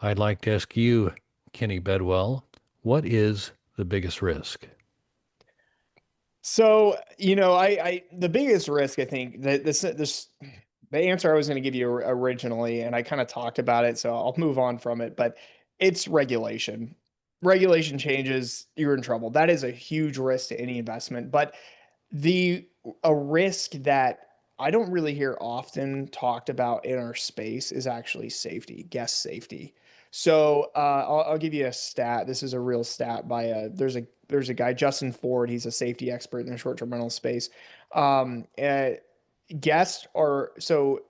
I'd like to ask you, Kenny Bedwell, what is the biggest risk? So, the biggest risk, I think that the answer I was going to give you originally, and I kind of talked about it, so I'll move on from it, but it's regulation. Regulation changes, you're in trouble. That is a huge risk to any investment, but the a risk that I don't really hear often talked about in our space is actually safety, guest safety. So I'll give you a stat. This is a real stat by there's a guy, Justin Ford. He's a safety expert in the short-term rental space. Um, uh, Guests are so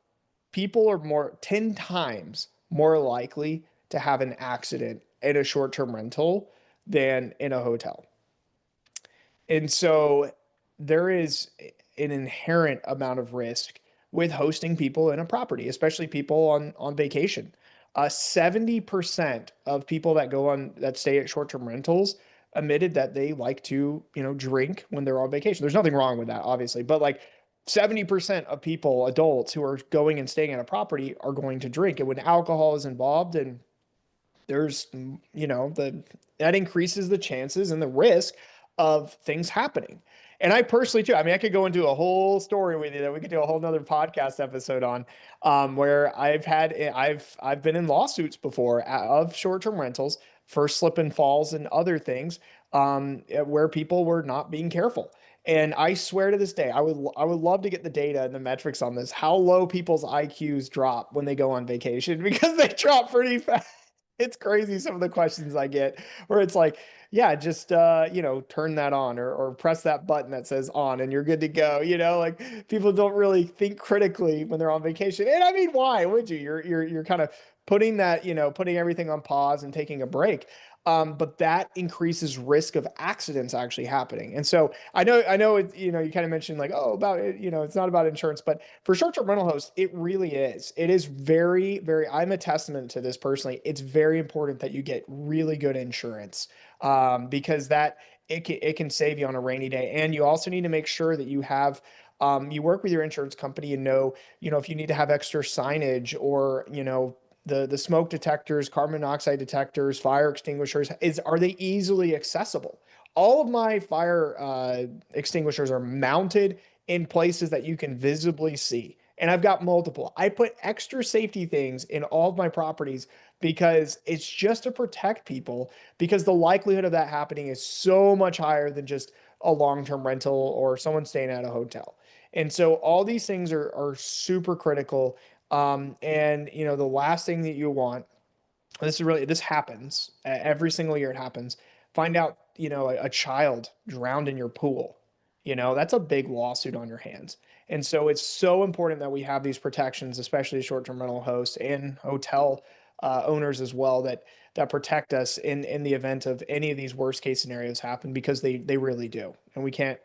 people are more 10 times more likely to have an accident in a short-term rental than in a hotel. And so there is an inherent amount of risk with hosting people in a property, especially people on vacation. 70% of people that stay at short-term rentals admitted that they like to, drink when they're on vacation. There's nothing wrong with that, obviously, but like 70% of people, adults who are going and staying at a property are going to drink. And when alcohol is involved and there's the that increases the chances and the risk of things happening. And I personally too, I mean, I could go into a whole story with you that we could do a whole nother podcast episode on, where I've been in lawsuits before of short-term rentals for slip and falls and other things, where people were not being careful. And I swear to this day, I would love to get the data and the metrics on this, how low people's IQs drop when they go on vacation because they drop pretty fast. It's crazy some of the questions I get where it's like, yeah, just turn that on or press that button that says on and you're good to go. Like people don't really think critically when they're on vacation. And I mean, why would you? You're kind of putting that, putting everything on pause and taking a break. But that increases risk of accidents actually happening. And so I know you kind of mentioned like, oh, about it, it's not about insurance, but for short-term rental hosts, it really is. It is very, very, I'm a testament to this personally. It's very important that you get really good insurance, because it can save you on a rainy day. And you also need to make sure that you work with your insurance company and know, if you need to have extra signage or, the smoke detectors, carbon monoxide detectors, fire extinguishers, are they easily accessible? All of my fire extinguishers are mounted in places that you can visibly see. And I've got multiple. I put extra safety things in all of my properties because it's just to protect people, because the likelihood of that happening is so much higher than just a long-term rental or someone staying at a hotel. And so all these things are super critical. And the last thing that you want, this happens every single year. It happens. Find out, a child drowned in your pool. That's a big lawsuit on your hands. And so it's so important that we have these protections, especially short-term rental hosts and hotel owners as well, that protect us in the event of any of these worst case scenarios happen, because they really do. And we can't,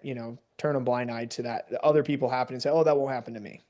turn a blind eye to that. Other people happen and say, oh, that won't happen to me.